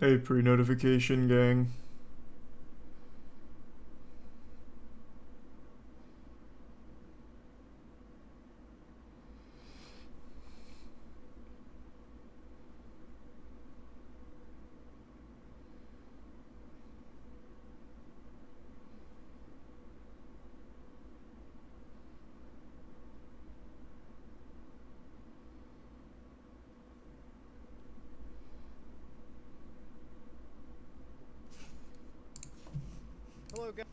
A pre-notification gang. Hello, guys.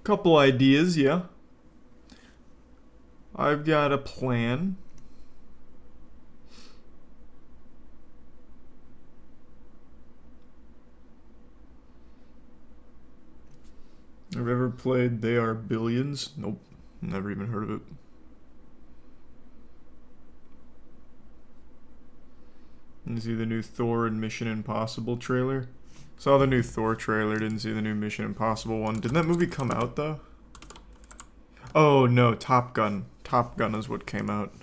Couple ideas, yeah. I've got a plan. I've ever played They Are Billions? Nope. Never even heard of it. Didn't see the new Thor and Mission Impossible trailer. Saw the new Thor trailer, didn't see the new Mission Impossible one. Didn't that movie come out though? Oh no, Top Gun. Top Gun is what came out.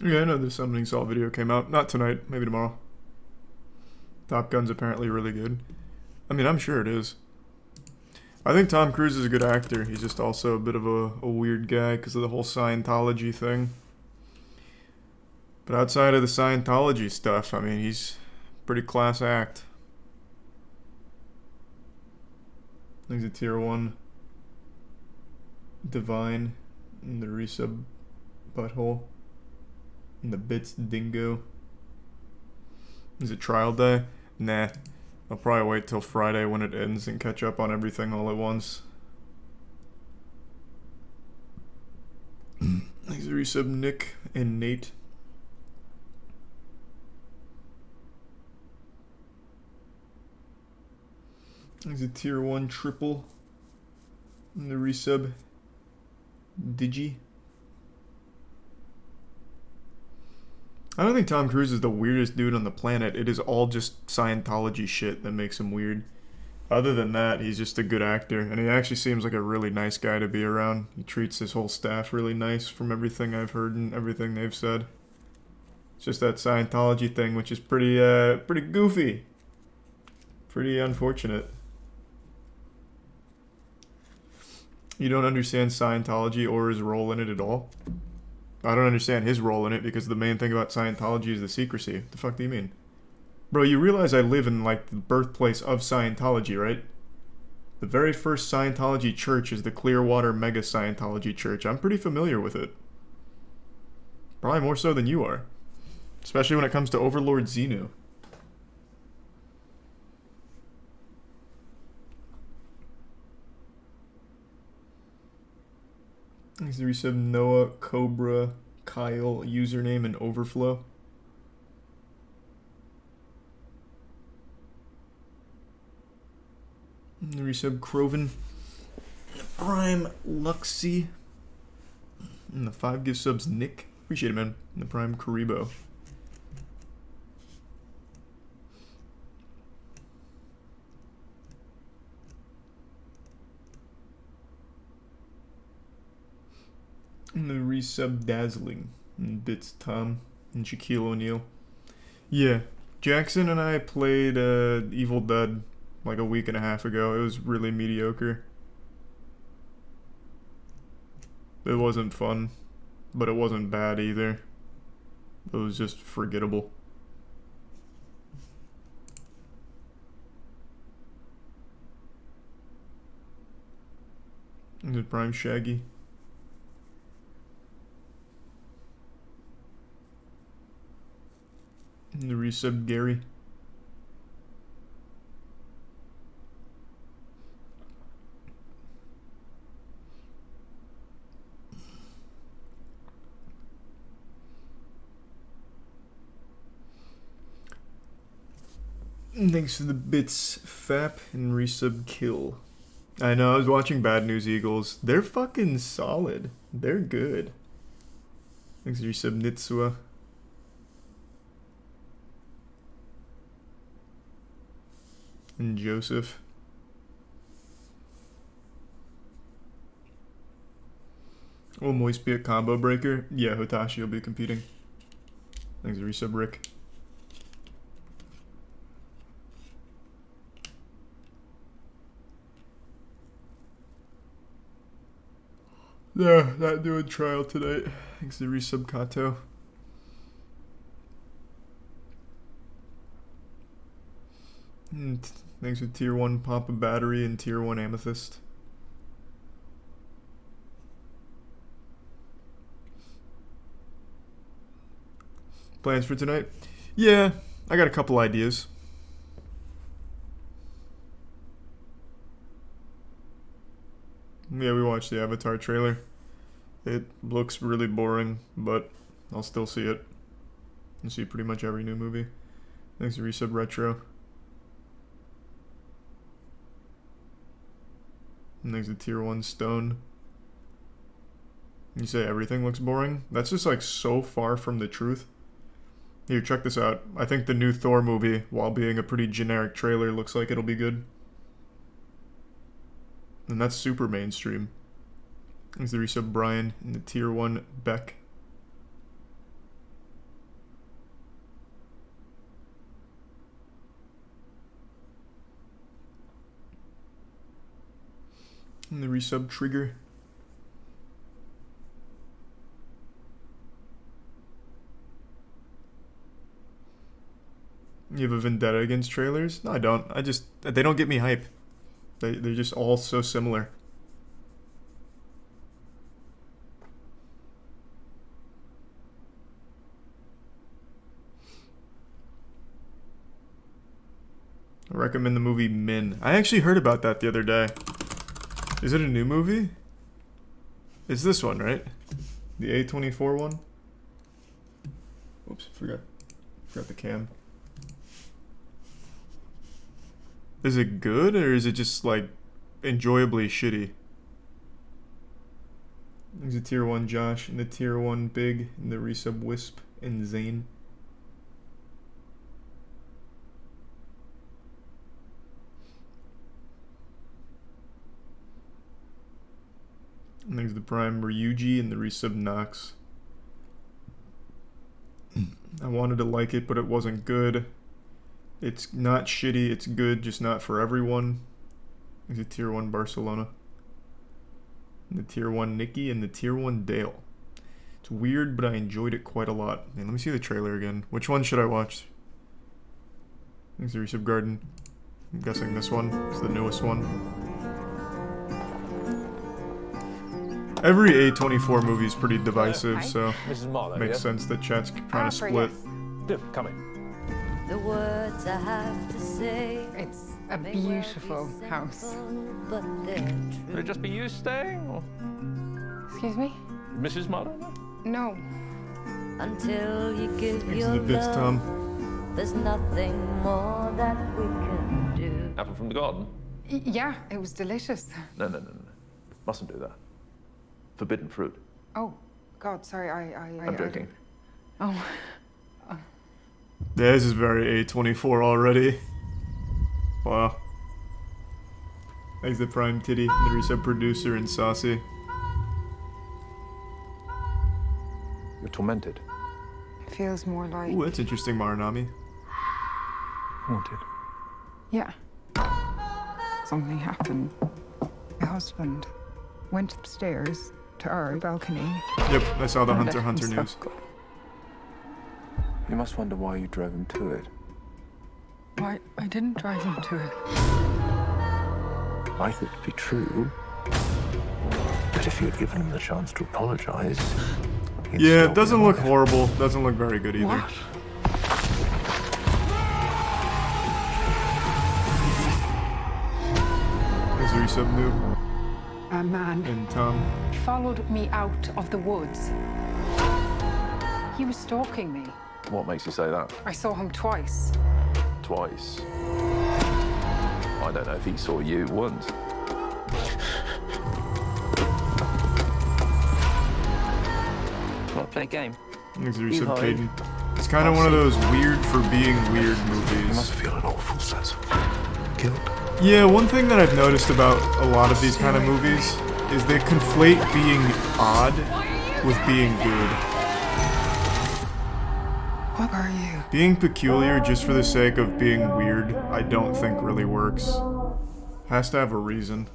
Yeah, I know the Summoning Salt video came out. Not tonight, maybe tomorrow. Top Gun's apparently really good. I mean, I'm sure it is. I think Tom Cruise is a good actor. He's just also a bit of a weird guy because of the whole Scientology thing. But outside of the Scientology stuff, I mean, he's a pretty class act. He's a tier 1 divine in the resub butthole. And the bits dingo. Is it trial day? Nah. I'll probably wait till Friday when it ends and catch up on everything all at once. Thanks for resub Nick and Nate. Thanks a tier 1 triple. And the resub Digi. I don't think Tom Cruise is the weirdest dude on the planet. It is all just Scientology shit that makes him weird. Other than that, he's just a good actor, and he actually seems like a really nice guy to be around. He treats his whole staff really nice from everything I've heard and everything they've said. It's just that Scientology thing, which is pretty goofy. Pretty unfortunate. You don't understand Scientology or his role in it at all? I don't understand his role in it because the main thing about Scientology is the secrecy. What the fuck do you mean? Bro, you realize I live in, like, the birthplace of Scientology, right? The very first Scientology church is the Clearwater Mega Scientology Church. I'm pretty familiar with it. Probably more so than you are. Especially when it comes to Overlord Xenu. Thanks to resub Noah, Cobra, Kyle, username, and Overflow. And the resub Croven, Prime Luxy, and the 5 gift subs Nick. Appreciate it, man. And the Prime Karibo. And the resub Dazzling. And Bits Tom. And Shaquille O'Neal. Yeah. Jackson and I played Evil Dead like a week and a half ago. It was really mediocre. It wasn't fun. But it wasn't bad either. It was just forgettable. And the Prime Shaggy. And the resub Gary. Thanks for the bits, Fap and resub kill. I know, I was watching Bad News Eagles. They're fucking solid. They're good. Thanks for resub, Nitsua. And Joseph. Will Moist be a combo breaker? Yeah, Hotashi will be competing. Thanks for resub, Rick. Yeah, not doing trial tonight. Thanks to resub Kato. And thanks for tier 1 Papa Battery and tier 1 Amethyst. Plans for tonight? Yeah, I got a couple ideas. Yeah, we watched the Avatar trailer. It looks really boring, but I'll still see it. I'll see pretty much every new movie. Thanks to resub Retro. And thanks to tier 1 Stone. You say everything looks boring? That's just like so far from the truth. Here, check this out. I think the new Thor movie, while being a pretty generic trailer, looks like it'll be good. And that's super mainstream. Thanks to resub Brian and the tier 1 Beck. And the resub Trigger. You have a vendetta against trailers? No, I don't. They don't get me hype. They're just all so similar. I recommend the movie Min. I actually heard about that the other day. Is it a new movie? It's this one, right? The A24 one? Oops, forgot the cam. Is it good, or is it just, like, enjoyably shitty? There's a tier 1 Josh, and the tier 1 Big, and the resub Wisp, and Zane. And there's the Prime Ryuji, and the resub Nox. I wanted to like it, but it wasn't good. It's not shitty, it's good, just not for everyone. There's a tier 1 Barcelona. And the tier 1 Nikki and the tier 1 Dale. It's weird, but I enjoyed it quite a lot. Man, let me see the trailer again. Which one should I watch? Thanks to resub Garden. I'm guessing this one is the newest one. Every A24 movie is pretty divisive, so it makes sense that chat's trying to split. Do, come in. The words I have to say. It's a beautiful house. But Would it just be you staying, or Excuse me? Mrs. Marlowe? No. until you give Thanks your to the bits, love, Tom. there's nothing more that we can do. Apple from the garden? Yeah, it was delicious. No. Mustn't do that. Forbidden fruit. Oh, God, sorry, I'm joking. Oh. Yeah, this is very A24 already. Wow. Thanks to Prime Titty, the resub producer, and Saucy. You're tormented. Feels more like... Ooh, that's interesting, Maranami. Haunted. Yeah. Something happened. My husband went upstairs to our balcony. Yep, I saw the and Hunter let Hunter himself news. go. You must wonder why you drove him to it. I didn't drive him to it. I thought it'd be true. But if you had given him the chance to apologize... Yeah, it doesn't look horrible. Doesn't look very good either. What? There's a resub noob. A man And Tom. followed me out of the woods. He was stalking me. What makes you say that? I saw him twice. Twice. I don't know if he saw you once. Want to play a game? Thanks for You resub, hide. Caden. It's kind of one of those weird for being weird You movies. must feel an awful sense of guilt. Yeah, one thing that I've noticed about a lot of these kind of movies is they conflate being odd with being good. What are you? Being peculiar just for the sake of being weird, I don't think really works. Has to have a reason.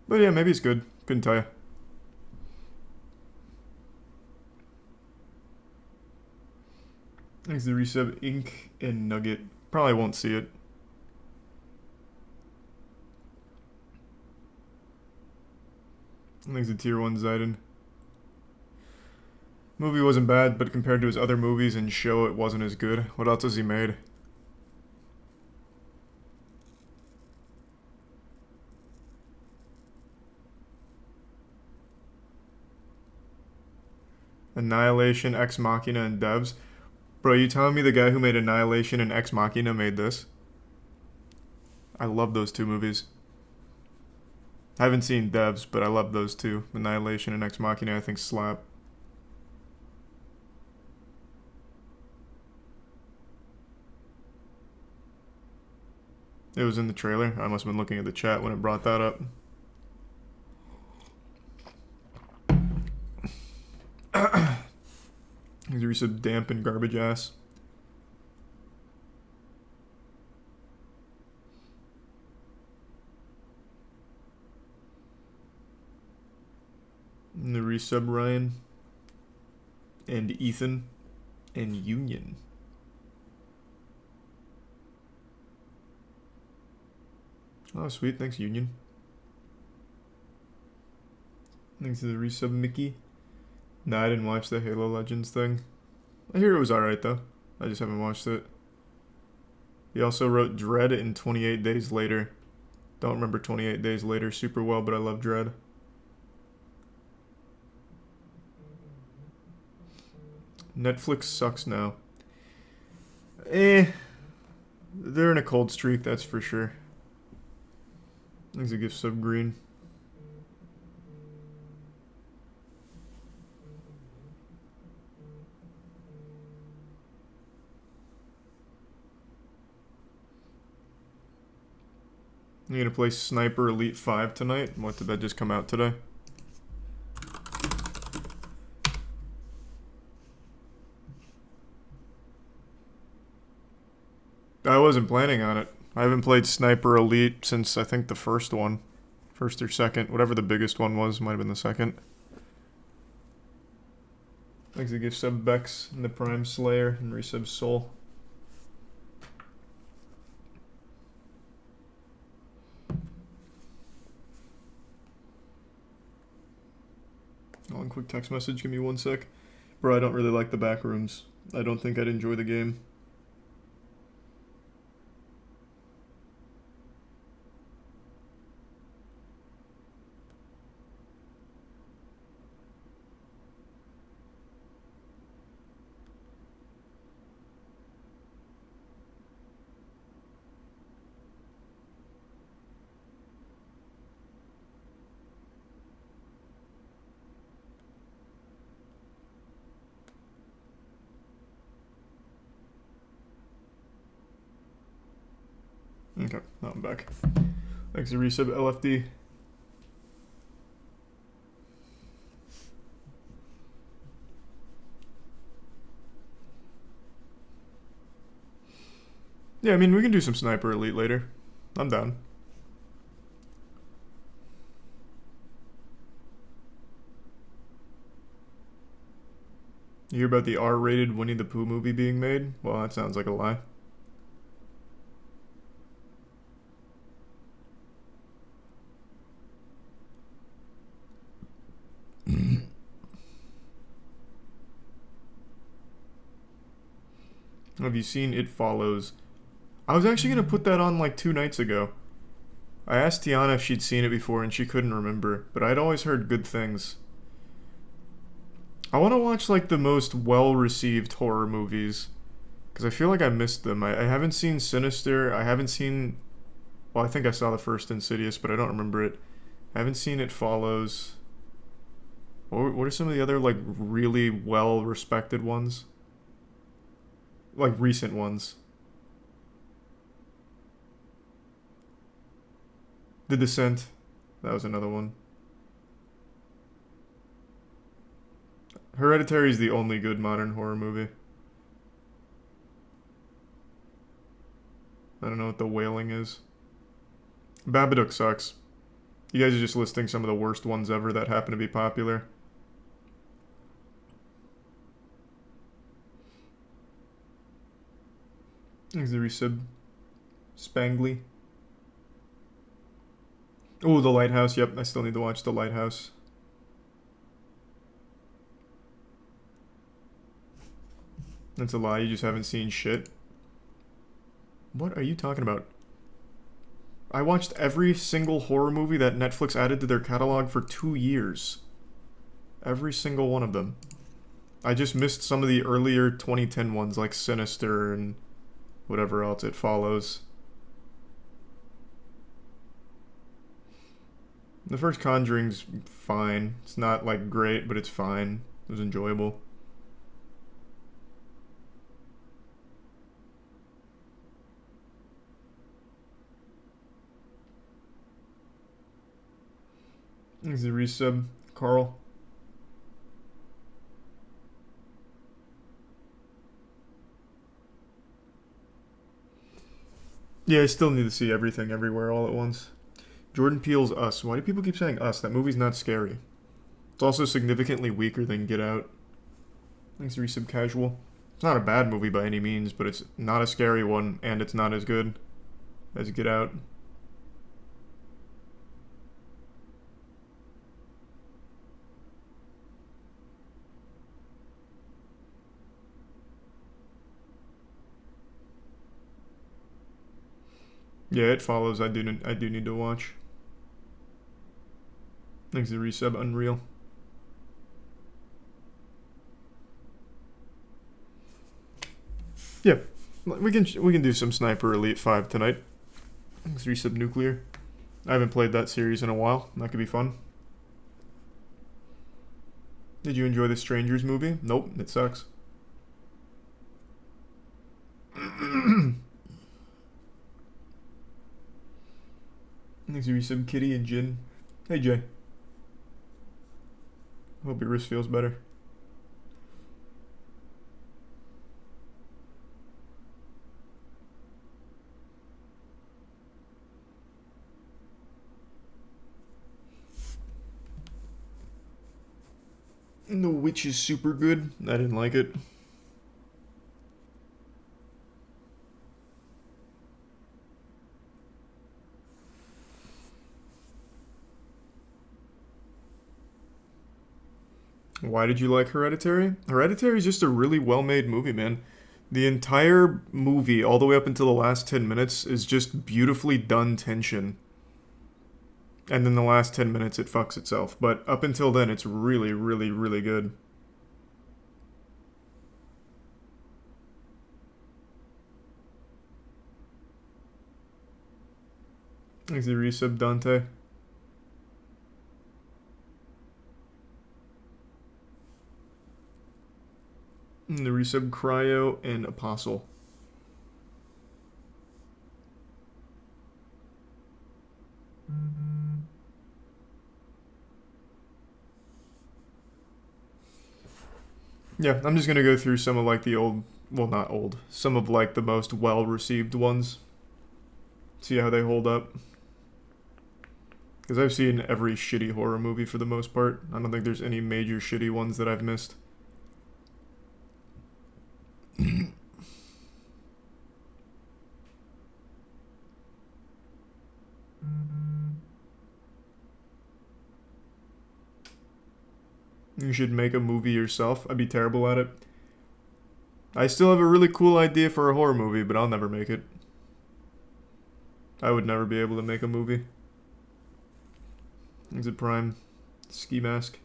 But yeah, maybe it's good. Couldn't tell you. Thanks to the resub, Ink and Nugget. Probably won't see it. Thanks to Tier 1 Zayden. Movie wasn't bad, but compared to his other movies and show, it wasn't as good. What else has he made? Annihilation, Ex Machina, and Devs. Bro, you telling me the guy who made Annihilation and Ex Machina made this? I love those two movies. I haven't seen Devs, but I love those two. Annihilation and Ex Machina, I think slap. It was in the trailer. I must have been looking at the chat when it brought that up. These are some damp and garbage ass. And the resub Ryan. And Ethan. And Union. Oh, sweet. Thanks, Union. Thanks to the resub Mickey. No, I didn't watch the Halo Legends thing. I hear it was alright, though. I just haven't watched it. He also wrote Dread in 28 Days Later. Don't remember 28 Days Later super well, but I love Dread. Netflix sucks now. They're in a cold streak, that's for sure. Thanks a gift sub green. You gonna play Sniper Elite 5 tonight? What, did that just come out today? I wasn't planning on it. I haven't played Sniper Elite since I think the first one. First or second. Whatever the biggest one was. Might have been the second. Thanks to give sub Bex and the Prime Slayer and resub Soul. One quick text message. Give me 1 sec. Bro, I don't really like the back rooms. I don't think I'd enjoy the game. Okay, now I'm back. Thanks to resub LFD. Yeah, I mean, we can do some Sniper Elite later. I'm down. You hear about the R-rated Winnie the Pooh movie being made? Well, that sounds like a lie. Have you seen It Follows? I was actually going to put that on like 2 nights ago. I asked Tiana if she'd seen it before and she couldn't remember, but I'd always heard good things. I want to watch like the most well-received horror movies. Because I feel like I missed them. I haven't seen Sinister. I haven't seen... Well, I think I saw the first Insidious, but I don't remember it. I haven't seen It Follows. What are some of the other, like, really well-respected ones? Like, recent ones. The Descent. That was another one. Hereditary is the only good modern horror movie. I don't know what The Wailing is. Babadook sucks. You guys are just listing some of the worst ones ever that happen to be popular. Thanks, the resub. Spangly. Oh, The Lighthouse. Yep, I still need to watch The Lighthouse. That's a lie. You just haven't seen shit. What are you talking about? I watched every single horror movie that Netflix added to their catalog for 2 years. Every single one of them. I just missed some of the earlier 2010 ones like Sinister and whatever else It Follows. The first Conjuring's fine. It's not like great, but it's fine. It was enjoyable. Thanks the resub, Carl. Yeah, I still need to see Everything Everywhere All at Once. Jordan Peele's Us. Why do people keep saying Us? That movie's not scary. It's also significantly weaker than Get Out. Thanks, Resub Casual. It's not a bad movie by any means, but it's not a scary one, and it's not as good as Get Out. Yeah, It Follows. I do need to watch. Thanks to resub Unreal. Yeah, we can do some Sniper Elite 5 tonight. Thanks to resub Nuclear. I haven't played that series in a while. That could be fun. Did you enjoy the Strangers movie? Nope, it sucks. Thanks to resub Kitty and Jin. Hey Jay. Hope your wrist feels better. The Witch is super good. I didn't like it. Why did you like Hereditary? Hereditary is just a really well-made movie, man. The entire movie, all the way up until the last 10 minutes, is just beautifully done tension. And then the last 10 minutes, it fucks itself. But up until then, it's really, really, really good. Thanks to resub Dante. And the resub Cryo and Apostle. Yeah, I'm just gonna go through some of like the old, well not old, some of like the most well-received ones. See how they hold up. Because I've seen every shitty horror movie for the most part. I don't think there's any major shitty ones that I've missed. You should make a movie yourself. I'd be terrible at it. I still have a really cool idea for a horror movie, but I'll never make it. I would never be able to make a movie. Is it Prime? Ski Mask.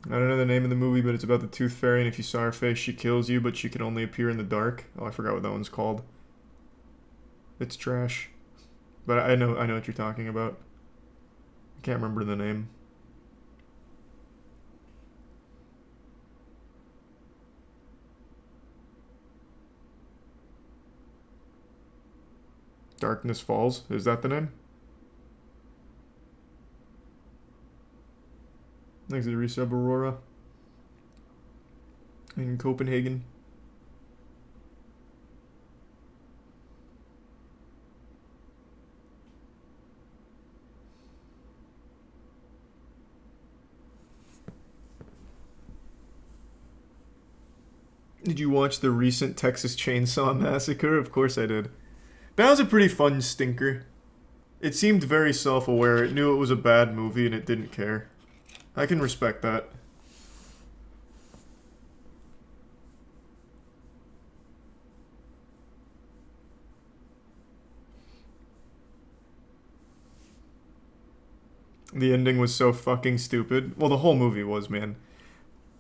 I don't know the name of the movie, but it's about the Tooth Fairy, and if you saw her face, she kills you, but she can only appear in the dark. Oh, I forgot what that one's called. It's trash. But I know what you're talking about. I can't remember the name. Darkness Falls? Is that the name? Thanks to the resub Aurora. In Copenhagen. Did you watch the recent Texas Chainsaw Massacre? Of course I did. That was a pretty fun stinker. It seemed very self-aware. It knew it was a bad movie and it didn't care. I can respect that. The ending was so fucking stupid. Well, the whole movie was, man.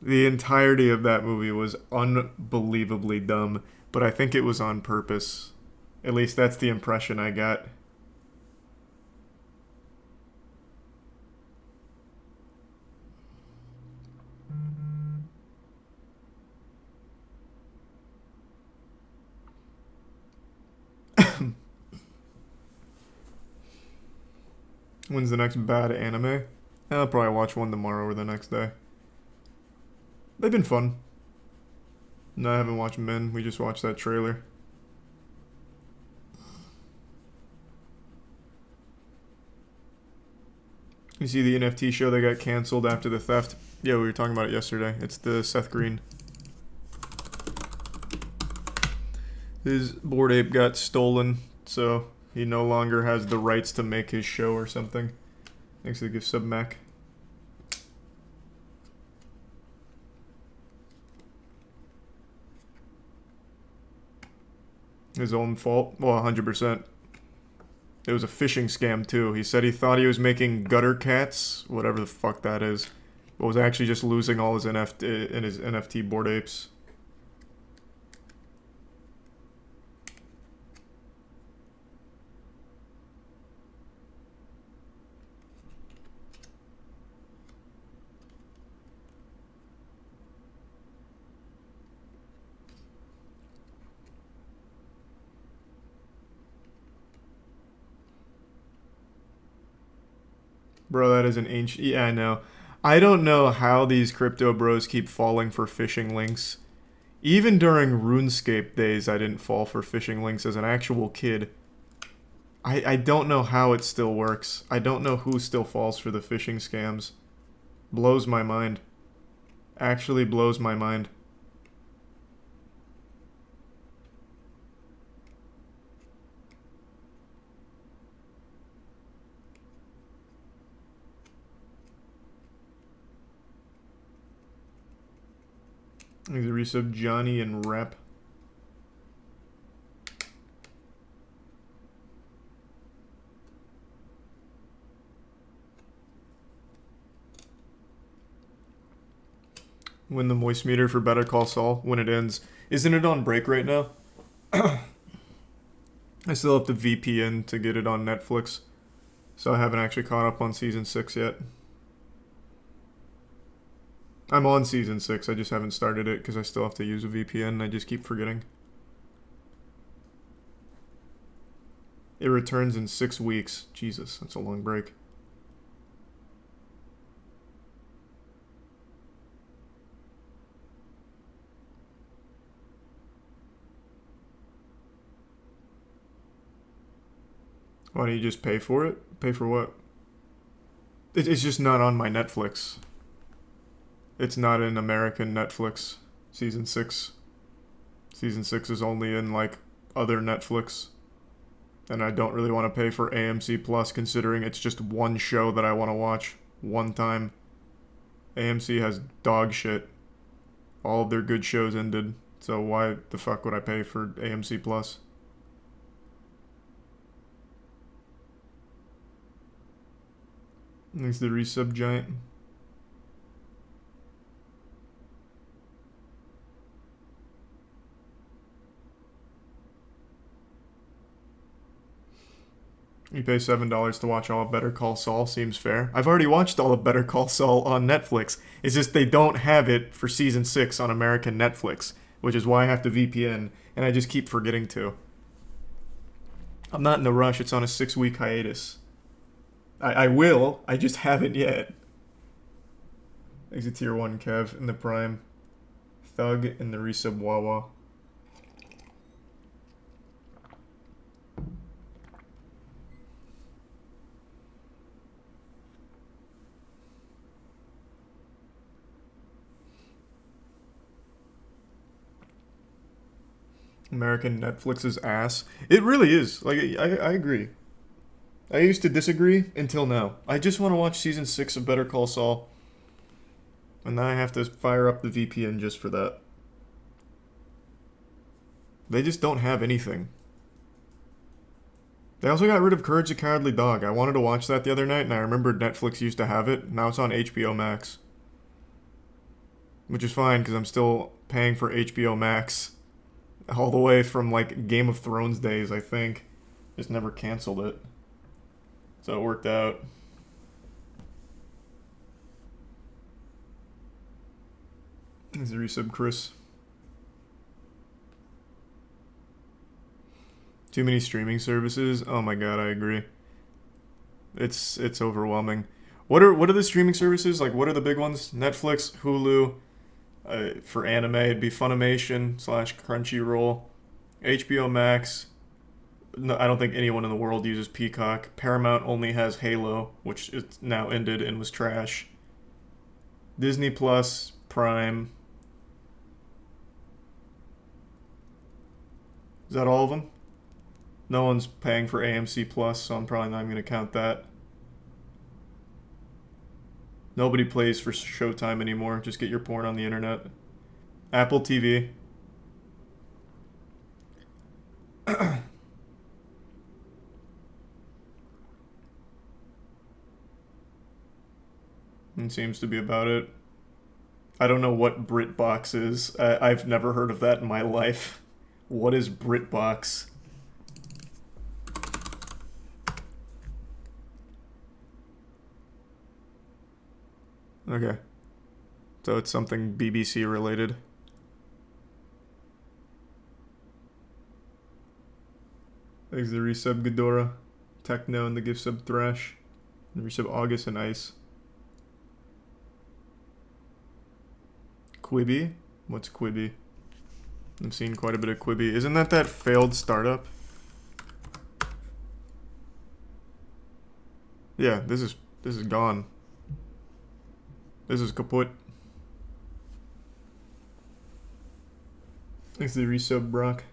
The entirety of that movie was unbelievably dumb, but I think it was on purpose. At least that's the impression I got. When's the next bad anime? I'll probably watch one tomorrow or the next day. They've been fun. No, I haven't watched Men. We just watched that trailer. You see the NFT show that got canceled after the theft? Yeah, we were talking about it yesterday. It's the Seth Green. His Bored Ape got stolen, so he no longer has the rights to make his show or something. Thanks to the gift sub Mac. His own fault? Well, 100%. It was a phishing scam, too. He said he thought he was making gutter cats, whatever the fuck that is, but was actually just losing all his NFT Bored Apes. Bro, that is an ancient... Yeah, I know. I don't know how these crypto bros keep falling for phishing links. Even during RuneScape days, I didn't fall for phishing links as an actual kid. I don't know how it still works. I don't know who still falls for the phishing scams. Blows my mind. Actually blows my mind. He's a resub Johnny and Rep. When the moist meter for Better Call Saul, when it ends. Isn't it on break right now? I still have to VPN to get it on Netflix. So I haven't actually caught up on season 6 yet. I'm on season 6, I just haven't started it because I still have to use a VPN and I just keep forgetting. It returns in 6 weeks. Jesus, that's a long break. Why don't you just pay for it? Pay for what? It's just not on my Netflix. It's not in American Netflix. Season 6. Season 6 is only in, like, other Netflix. And I don't really want to pay for AMC Plus considering it's just one show that I want to watch one time. AMC has dog shit. All of their good shows ended. So why the fuck would I pay for AMC Plus? Thanks to the resub giant. You pay $7 to watch all of Better Call Saul. Seems fair. I've already watched all of Better Call Saul on Netflix. It's just they don't have it for season 6 on American Netflix, which is why I have to VPN, and I just keep forgetting to. I'm not in a rush. It's on a 6-week hiatus. I will. I just haven't yet. Exit tier 1 Kev in the Prime. Thug in the resub Wawa. American Netflix's ass. It really is. Like, I agree. I used to disagree until now. I just want to watch season 6 of Better Call Saul. And now I have to fire up the VPN just for that. They just don't have anything. They also got rid of Courage the Cowardly Dog. I wanted to watch that the other night, and I remembered Netflix used to have it. Now it's on HBO Max. Which is fine, because I'm still paying for HBO Max. All the way from, like, Game of Thrones days, I think. Just never canceled it. So it worked out. There's a resub, Chris. Too many streaming services? Oh my god, I agree. It's overwhelming. What are the streaming services? Like, what are the big ones? Netflix, Hulu. For anime, it'd be Funimation / Crunchyroll. HBO Max. No, I don't think anyone in the world uses Peacock. Paramount only has Halo, which it's now ended and was trash. Disney Plus, Prime. Is that all of them? No one's paying for AMC Plus, so I'm probably not even going to count that. Nobody plays for Showtime anymore. Just get your porn on the internet. Apple TV. It seems to be about it. I don't know what BritBox is. I've never heard of that in my life. What is BritBox? Okay. So it's something BBC related. Thanks the resub Ghidorah. Techno and the gift sub Thrash. The resub August and Ice. Quibi? What's Quibi? I've seen quite a bit of Quibi. Isn't that failed startup? Yeah, this is gone. This is kaput. Thanks the resub Brock.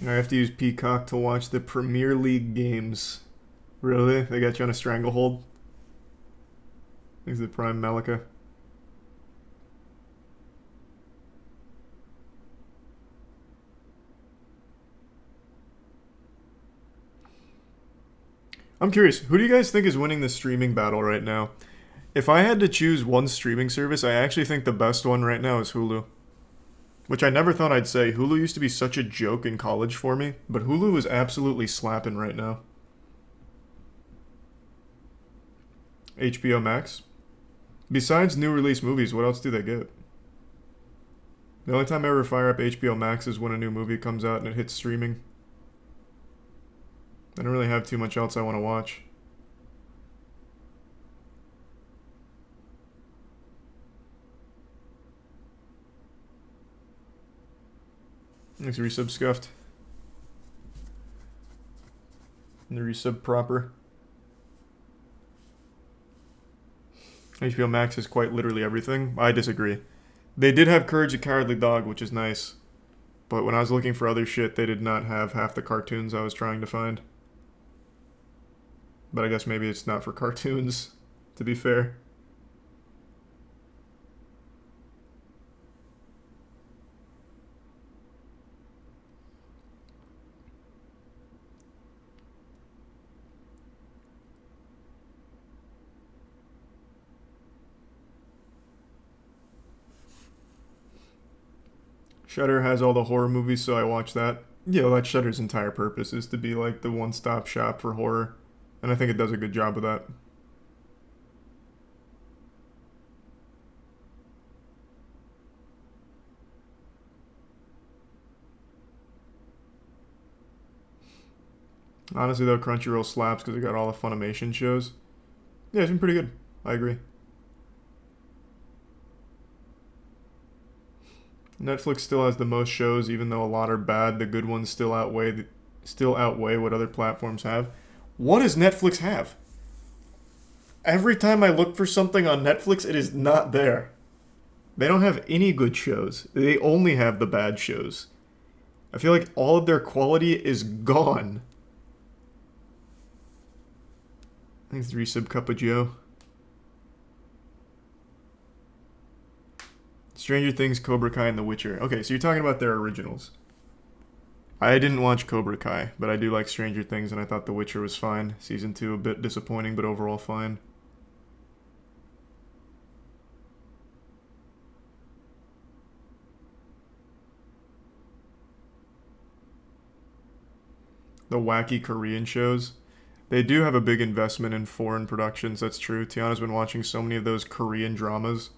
I have to use Peacock to watch the Premier League games. Really? They got you on a stranglehold? Thanks the Prime Malika. I'm curious, who do you guys think is winning the streaming battle right now? If I had to choose one streaming service, I actually think the best one right now is Hulu. Which I never thought I'd say. Hulu used to be such a joke in college for me, but Hulu is absolutely slapping right now. HBO Max? Besides new release movies, what else do they get? The only time I ever fire up HBO Max is when a new movie comes out and it hits streaming. I don't really have too much else I want to watch. Thanks, resub Scuffed. And the resub proper. HBO Max is quite literally everything. I disagree. They did have Courage the Cowardly Dog, which is nice. But when I was looking for other shit, they did not have half the cartoons I was trying to find. But I guess maybe it's not for cartoons, to be fair. Shudder has all the horror movies, so I watch that. Yeah, well, that Shudder's entire purpose is to be like the one-stop shop for horror, and I think it does a good job of that. Honestly, though, Crunchyroll slaps because it got all the Funimation shows. Yeah, it's been pretty good. I agree. Netflix still has the most shows, even though a lot are bad. The good ones still outweigh what other platforms have. What does Netflix have? Every time I look for something on Netflix, it is not there. They don't have any good shows. They only have the bad shows. I feel like all of their quality is gone. Thanks, 3-sub Cup of Joe. Stranger Things, Cobra Kai, and The Witcher. Okay, so you're talking about their originals. I didn't watch Cobra Kai, but I do like Stranger Things, and I thought The Witcher was fine. Season 2 a bit disappointing, but overall fine. The wacky Korean shows. They do have a big investment in foreign productions, that's true. Tiana's been watching so many of those Korean dramas.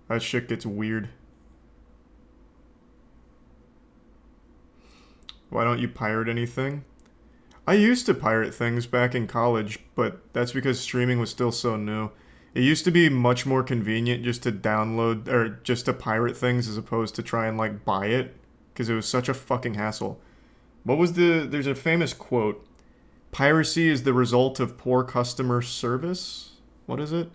That shit gets weird. Why don't you pirate anything? I used to pirate things back in college, but that's because streaming was still so new. It used to be much more convenient just to download, or just to pirate things as opposed to try and, like, buy it. Because it was such a fucking hassle. There's a famous quote. Piracy is the result of poor customer service? What is it?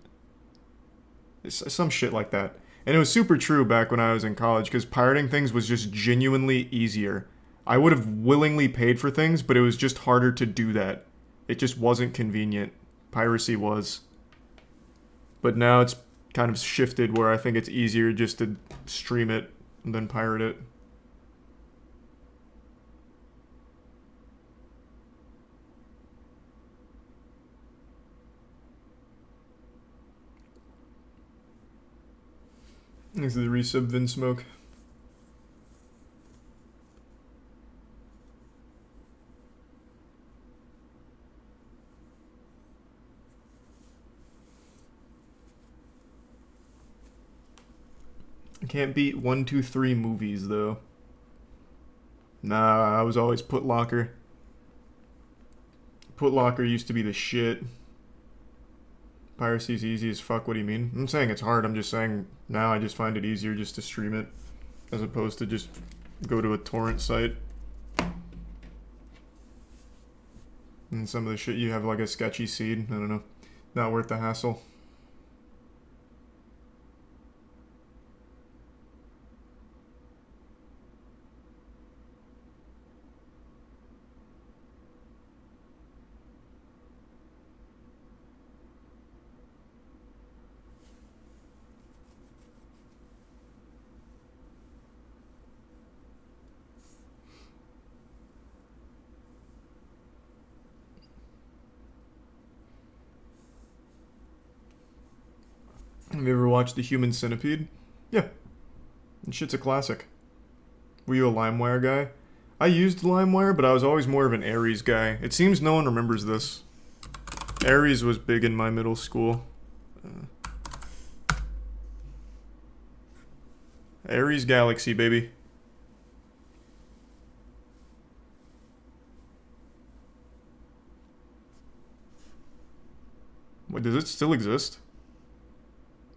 It's some shit like that. And it was super true back when I was in college, because pirating things was just genuinely easier. I would have willingly paid for things, but it was just harder to do that. It just wasn't convenient. Piracy was. But now it's kind of shifted where I think it's easier just to stream it than pirate it. Thanks to the resub, Vinsmoke. I can't beat 1, 2, 3 movies, though. Nah, I was always Put Locker. Put Locker used to be the shit. Piracy's easy as fuck, what do you mean? I'm saying it's hard, I'm just saying now I just find it easier just to stream it as opposed to just go to a torrent site. And some of the shit you have like a sketchy seed, I don't know. Not worth the hassle. Have you ever watched The Human Centipede? Yeah. And shit's a classic. Were you a LimeWire guy? I used LimeWire, but I was always more of an Ares guy. It seems no one remembers this. Ares was big in my middle school. Ares Galaxy, baby. Wait, does it still exist?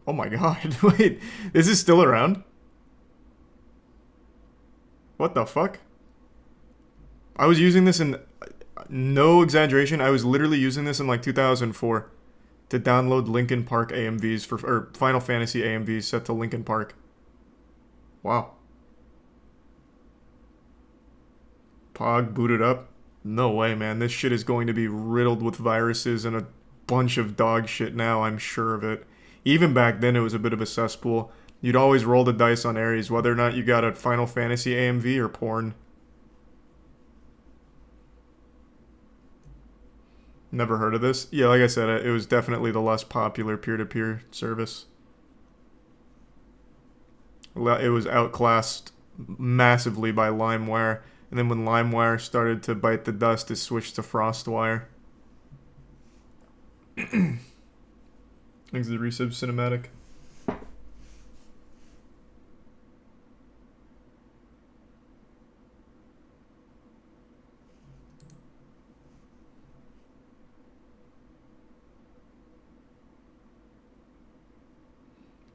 Oh my god, wait, is this still around? What the fuck? I was using this in, no exaggeration, I was literally using this in like 2004 to download Linkin Park AMVs or Final Fantasy AMVs set to Linkin Park. Wow. Pog booted up? No way, man, this shit is going to be riddled with viruses and a bunch of dog shit now, I'm sure of it. Even back then, it was a bit of a cesspool. You'd always roll the dice on Ares, whether or not you got a Final Fantasy AMV or porn. Never heard of this? Yeah, like I said, it was definitely the less popular peer-to-peer service. It was outclassed massively by LimeWire. And then when LimeWire started to bite the dust, it switched to FrostWire. Thanks to the resub cinematic.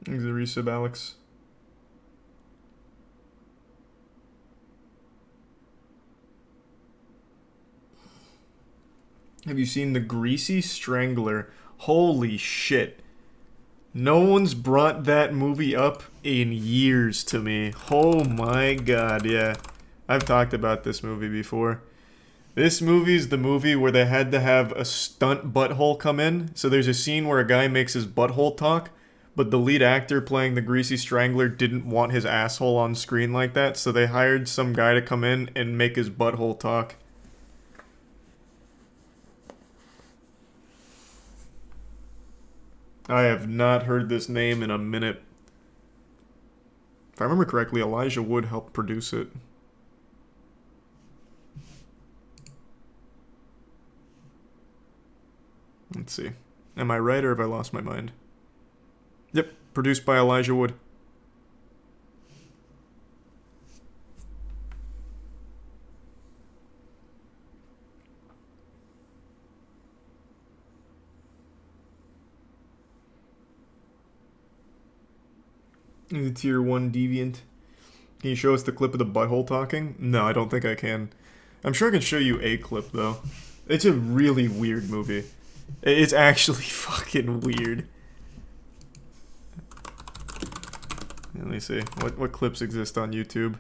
Thanks to the resub, Alex. Have you seen the Greasy Strangler? Holy shit. No one's brought that movie up in years to me. Oh my god, yeah. I've talked about this movie before. This movie's the movie where they had to have a stunt butthole come in. So there's a scene where a guy makes his butthole talk, but the lead actor playing the Greasy Strangler didn't want his asshole on screen like that, so they hired some guy to come in and make his butthole talk. I have not heard this name in a minute. If I remember correctly, Elijah Wood helped produce it. Let's see. Am I right or have I lost my mind? Yep, produced by Elijah Wood. The tier 1 deviant. Can you show us the clip of the butthole talking? No, I don't think I can. I'm sure I can show you a clip, though. It's a really weird movie. It's actually fucking weird. Let me see. What clips exist on YouTube?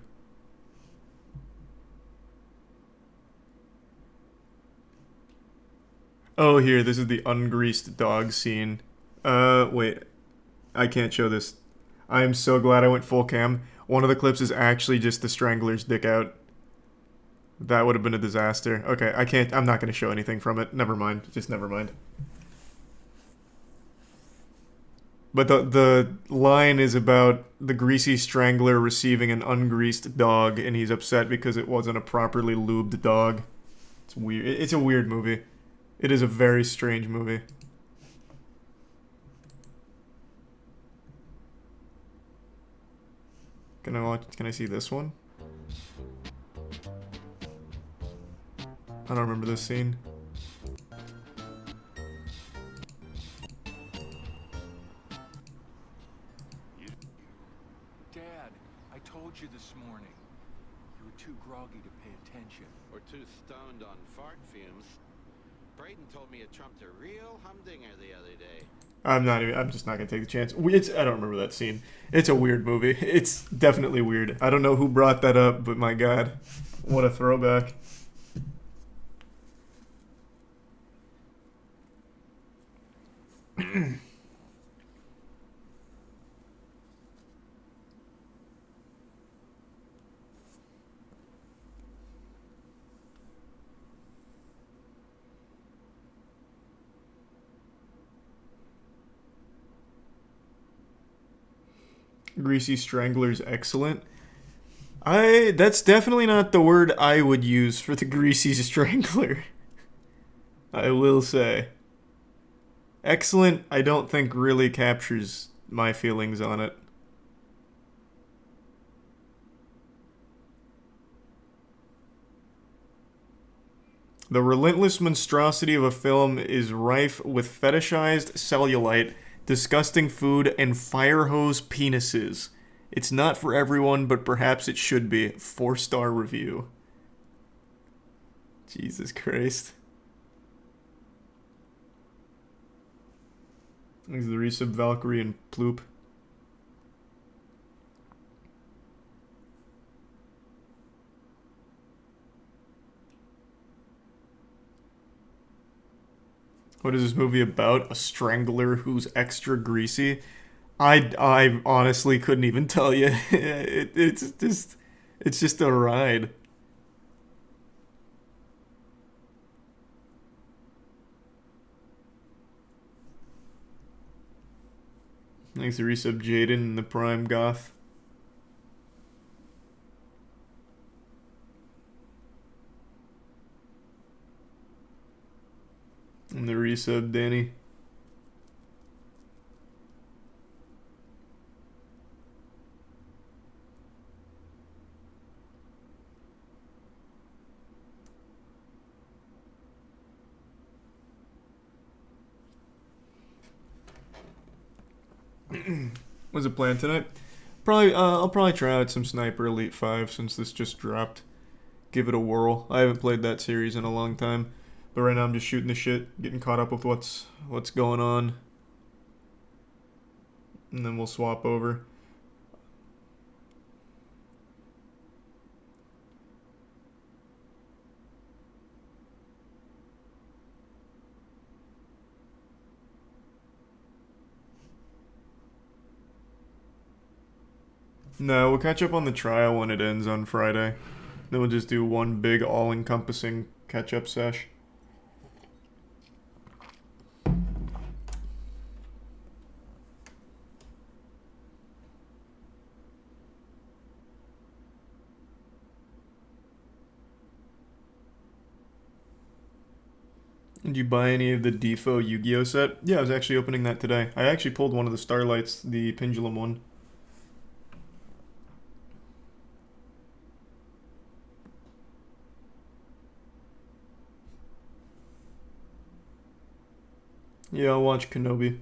Oh, here. This is the ungreased dog scene. Wait. I can't show this. I am so glad I went full cam. One of the clips is actually just the Strangler's dick out. That would have been a disaster. Okay, I'm not going to show anything from it. Never mind. Just never mind. But the line is about the Greasy Strangler receiving an ungreased dog, and he's upset because it wasn't a properly lubed dog. It's weird. It's a weird movie. It is a very strange movie. Can I see this one? I don't remember this scene. Dad, I told you this morning. You were too groggy to pay attention. Or too stoned on fart fumes. Braden told me you trumped a real humdinger the other day. I'm just not gonna take the chance. I don't remember that scene. It's a weird movie. It's definitely weird. I don't know who brought that up, but my god. What a throwback. Greasy Strangler's excellent. That's definitely not the word I would use for the Greasy Strangler. I will say. Excellent, I don't think really captures my feelings on it. The relentless monstrosity of a film is rife with fetishized cellulite, disgusting food, and fire hose penises. It's not for everyone, but perhaps it should be. 4-star review. Jesus Christ. This is the resub Valkyrie and Ploop. What is this movie about? A strangler who's extra greasy? I honestly couldn't even tell you. It's just a ride. Thanks to resub Jaden and the Prime Goth. resub, Danny. What's the plan tonight? Probably, I'll probably try out some Sniper Elite 5 since this just dropped. Give it a whirl. I haven't played that series in a long time, but right now I'm just shooting the shit, getting caught up with what's going on, and then we'll swap over. No, we'll catch up on the trial when it ends on Friday. Then we'll just do one big all-encompassing catch-up sesh. Did you buy any of the Defo Yu-Gi-Oh set? Yeah, I was actually opening that today. I actually pulled one of the Starlights, the Pendulum one. Yeah, I'll watch Kenobi.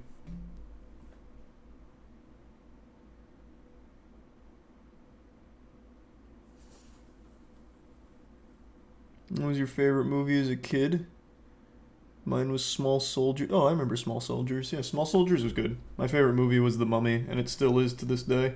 What was your favorite movie as a kid? Mine was Small Soldiers. Oh, I remember Small Soldiers. Yeah, Small Soldiers was good. My favorite movie was The Mummy, and it still is to this day.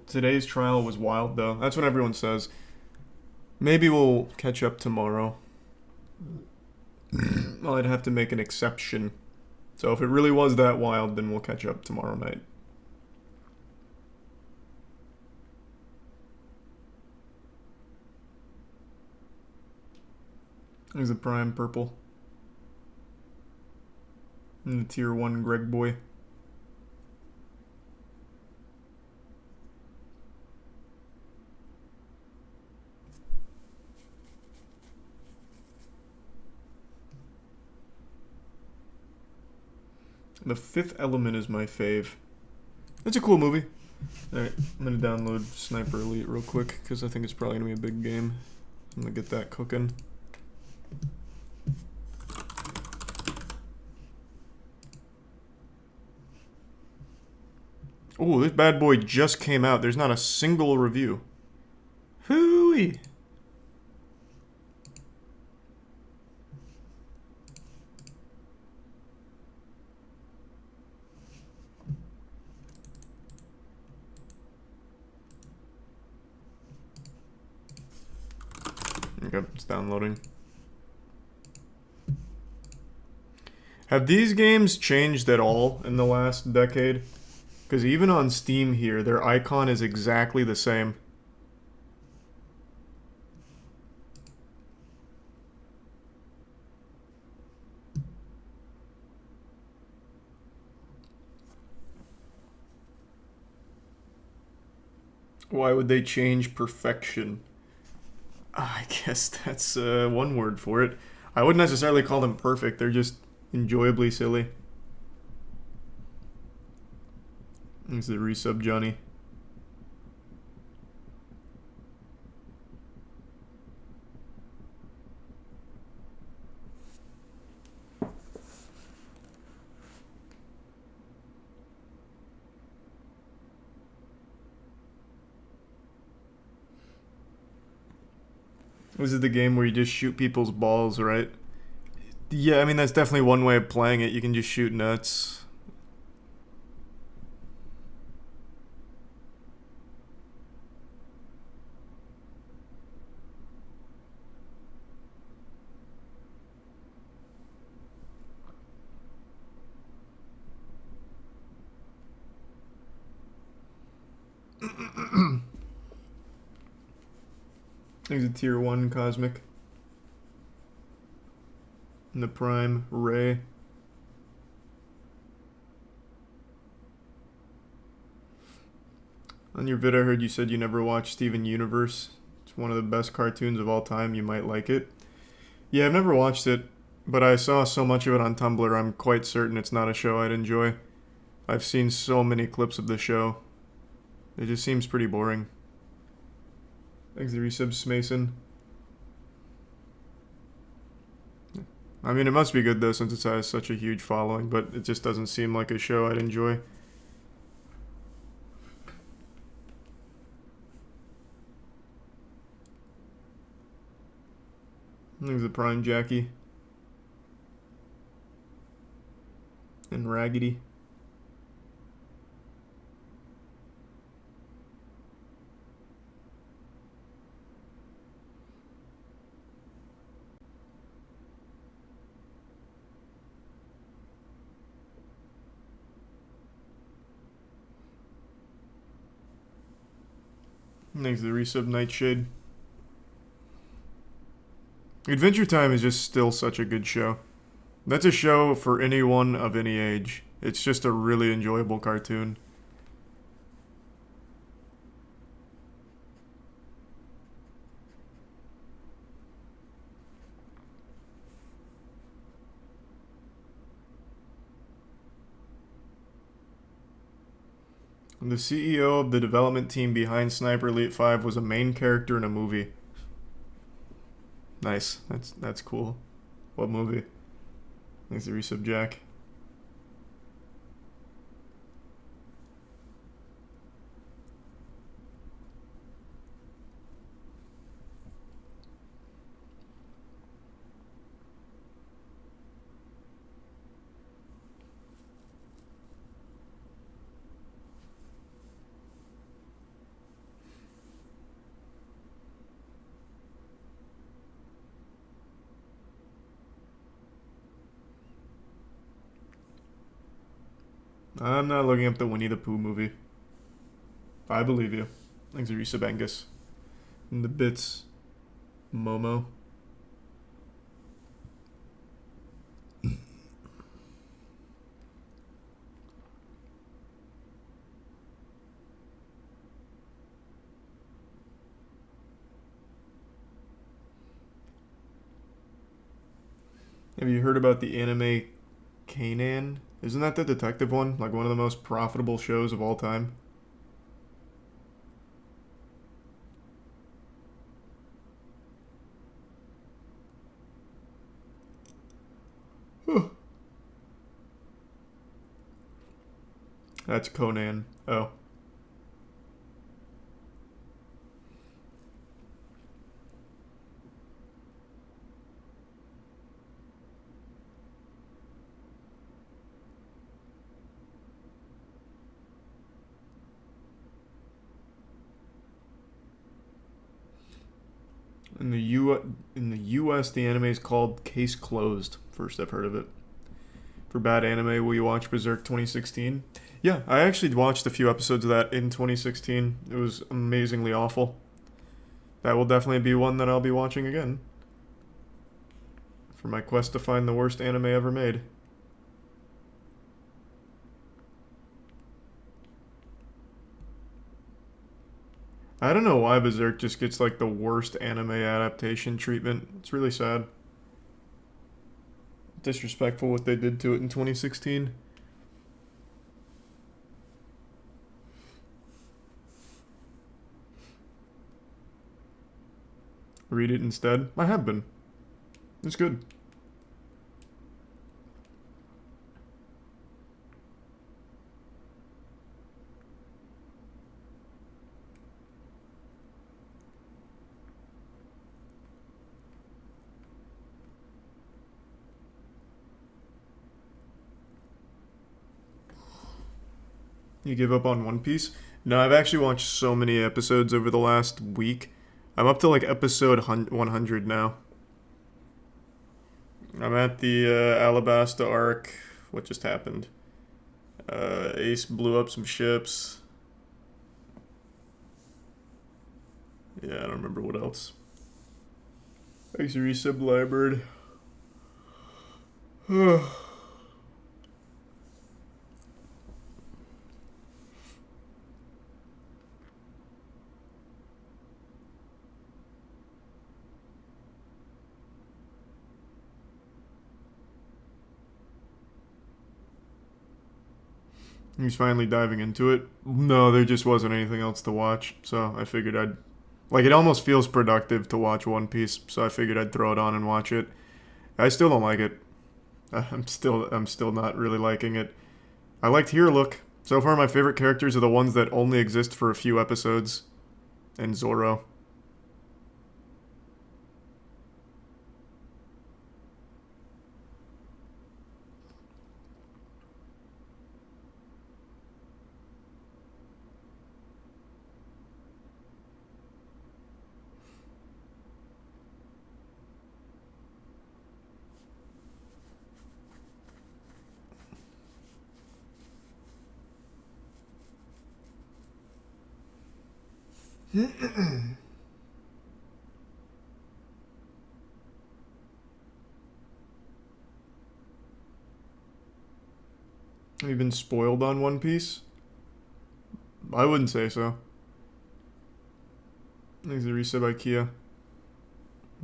Today's trial was wild though. That's what everyone says. Maybe we'll catch up tomorrow. Well, I'd have to make an exception. So if it really was that wild, then we'll catch up tomorrow night. There's the Prime Purple. And the Tier 1 Greg Boy. The Fifth Element is my fave. It's a cool movie. Alright, I'm gonna download Sniper Elite real quick because I think it's probably gonna be a big game. I'm gonna get that cooking. Oh, this bad boy just came out. There's not a single review. Hooey! Okay, it's downloading. Have these games changed at all in the last decade? Because even on Steam here, their icon is exactly the same. Why would they change perfection? I guess that's one word for it. I wouldn't necessarily call them perfect. They're just enjoyably silly. This is the resub Johnny. This is the game where you just shoot people's balls, right? Yeah, I mean, that's definitely one way of playing it. You can just shoot nuts. He's a tier 1 cosmic. And the prime Ray. On your vid, I heard you said you never watched Steven Universe. It's one of the best cartoons of all time. You might like it. Yeah, I've never watched it, but I saw so much of it on Tumblr, I'm quite certain it's not a show I'd enjoy. I've seen so many clips of the show. It just seems pretty boring. Thanks to resubs, Mason. I mean, it must be good though, since it has such a huge following, but it just doesn't seem like a show I'd enjoy. There's the Prime Jackie. And Raggedy. Thanks to the resub Nightshade. Adventure Time is just still such a good show. That's a show for anyone of any age. It's just a really enjoyable cartoon. The CEO of the development team behind Sniper Elite 5 was a main character in a movie. Nice. That's cool. What movie? Thanks to resub Jack. I'm not looking up the Winnie the Pooh movie. I believe you. Thanks to resub Angus. And the bits. Momo. Have you heard about the anime Kanan? Isn't that the detective one? Like one of the most profitable shows of all time? Huh. That's Conan. Oh. In the US, the anime is called Case Closed. First I've heard of it. For bad anime, will you watch Berserk 2016? Yeah, I actually watched a few episodes of that in 2016. It was amazingly awful. That will definitely be one that I'll be watching again. For my quest to find the worst anime ever made. I don't know why Berserk just gets like the worst anime adaptation treatment. It's really sad. Disrespectful what they did to it in 2016. Read it instead. I have been. It's good. You give up on One Piece? No, I've actually watched so many episodes over the last week. I'm up to like episode 100 now. I'm at the Alabasta arc. What just happened? Ace blew up some ships. Yeah, I don't remember what else. Thanks to resub Libird. He's finally diving into it. No, there just wasn't anything else to watch, so I figured I'd... Like, it almost feels productive to watch One Piece, so I figured I'd throw it on and watch it. I still don't like it. I'm still not really liking it. I liked Here Look. So far, my favorite characters are the ones that only exist for a few episodes. And Zoro. Have you been spoiled on One Piece? I wouldn't say so. Thanks to resub IKEA.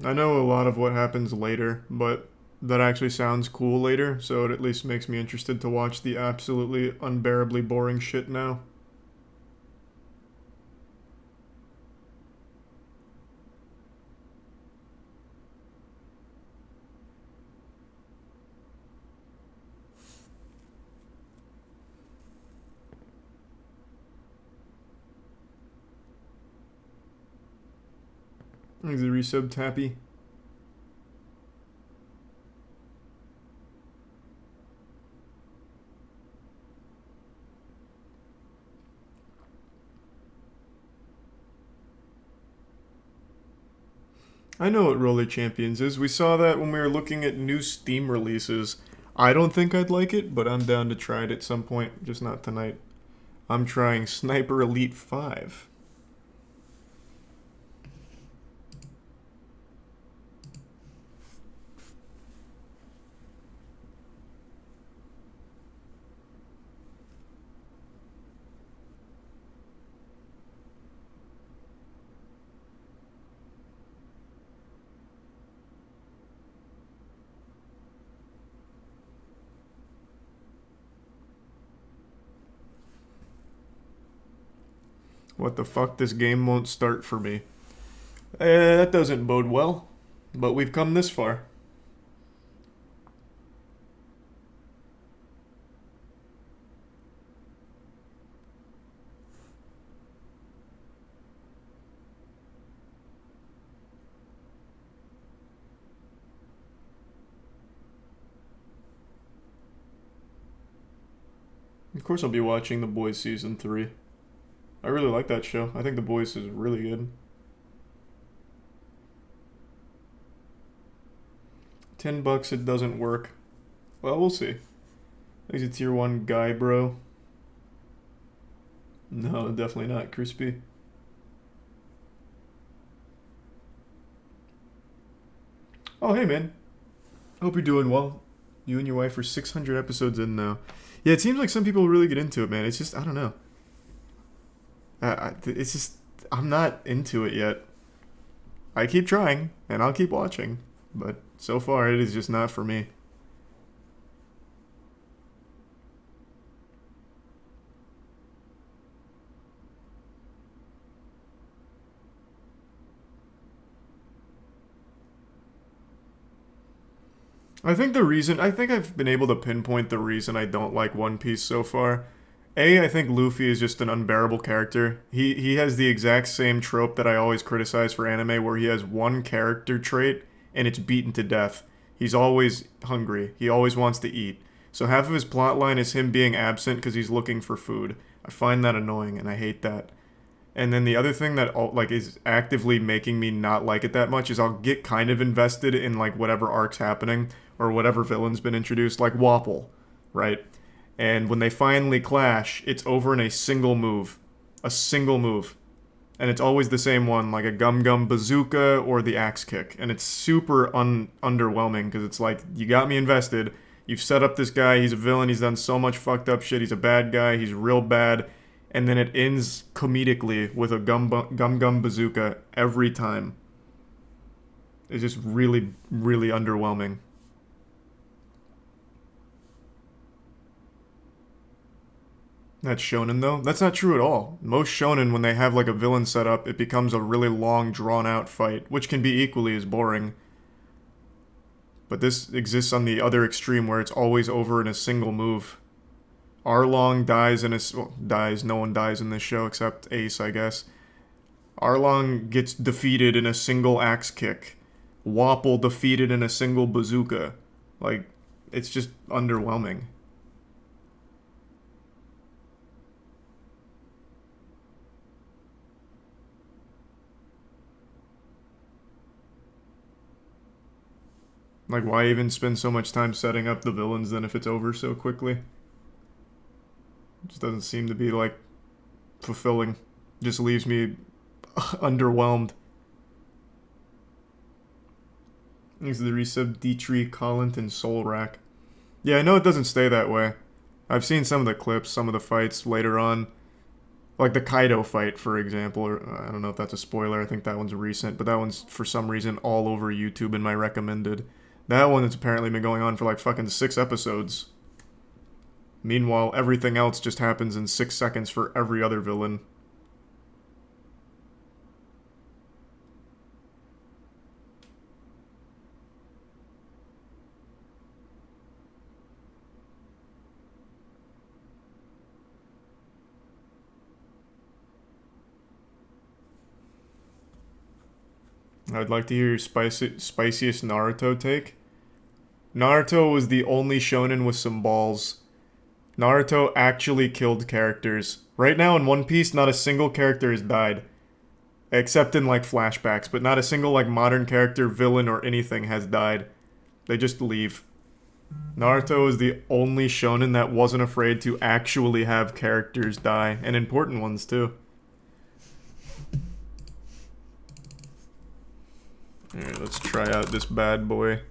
I know a lot of what happens later, but that actually sounds cool later, so it at least makes me interested to watch the absolutely unbearably boring shit now. Thanks to resub Tappy. I know what Roller Champions is. We saw that when we were looking at new Steam releases. I don't think I'd like it, but I'm down to try it at some point, just not tonight. I'm trying Sniper Elite 5. What the fuck? This game won't start for me. That doesn't bode well. But we've come this far. Of course I'll be watching The Boys Season 3. I really like that show. I think The Boys is really good. $10 it doesn't work. Well, we'll see. He's a tier 1 guy, bro. No, definitely not crispy. Oh, hey, man. Hope you're doing well. You and your wife are 600 episodes in now. Yeah, it seems like some people really get into it, man. It's just, I don't know. It's just, I'm not into it yet. I keep trying, and I'll keep watching. But so far, it is just not for me. I think I've been able to pinpoint the reason I don't like One Piece so far. I think Luffy is just an unbearable character. He has the exact same trope that I always criticize for anime, where he has one character trait, and it's beaten to death. He's always hungry. He always wants to eat. So half of his plotline is him being absent because he's looking for food. I find that annoying, and I hate that. And then the other thing that is actively making me not like it that much is I'll get kind of invested in like whatever arc's happening or whatever villain's been introduced, like Wapple, right? And when they finally clash, it's over in a single move. A single move. And it's always the same one, like a gum gum bazooka or the axe kick. And it's super underwhelming because it's like, you got me invested. You've set up this guy, he's a villain, he's done so much fucked up shit, he's a bad guy, he's real bad. And then it ends comedically with a gum gum bazooka every time. It's just really, really underwhelming. That's shonen though? That's not true at all. Most shonen, when they have like a villain set up, it becomes a really long, drawn-out fight, which can be equally as boring. But this exists on the other extreme where it's always over in a single move. Arlong dies in a... well, dies. No one dies in this show except Ace, I guess. Arlong gets defeated in a single axe kick. Wapple defeated in a single bazooka. Like, it's just underwhelming. Like, why even spend so much time setting up the villains then if it's over so quickly? It just doesn't seem to be, like, fulfilling. Just leaves me underwhelmed. Thanks to the resub D-Tree, Collint, and Soul Rack. Yeah, I know it doesn't stay that way. I've seen some of the clips, some of the fights later on. Like the Kaido fight, for example. Or, I don't know if that's a spoiler, I think that one's recent. But that one's, for some reason, all over YouTube in my recommended. That one has apparently been going on for like fucking 6 episodes. Meanwhile, everything else just happens in 6 seconds for every other villain. I'd like to hear your spiciest Naruto take. Naruto was the only shonen with some balls. Naruto actually killed characters. Right now in One Piece, not a single character has died. Except in, like, flashbacks. But not a single, like, modern character, villain, or anything has died. They just leave. Naruto is the only shonen that wasn't afraid to actually have characters die. And important ones, too. Alright, let's try out this bad boy.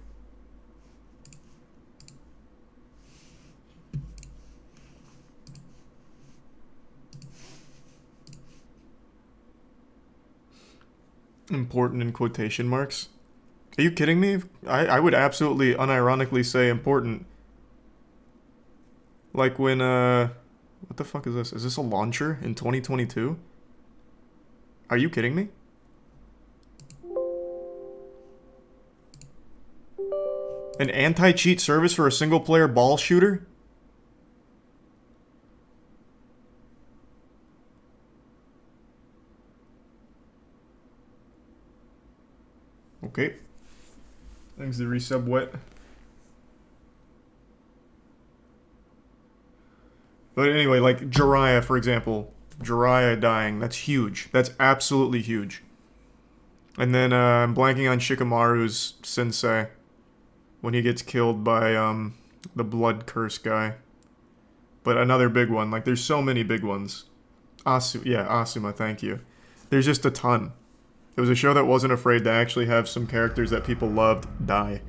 Important in quotation marks? Are you kidding me? I would absolutely unironically say important. Like when, what the fuck is this? Is this a launcher in 2022? Are you kidding me? An anti-cheat service for a single-player ball shooter? Okay. Thanks to resub wet. But anyway, like Jiraiya, for example. Jiraiya dying. That's huge. That's absolutely huge. And then I'm blanking on Shikamaru's sensei. When he gets killed by the blood curse guy. But another big one. Like, there's so many big ones. Asuma, thank you. There's just a ton. It was a show that wasn't afraid to actually have some characters that people loved die.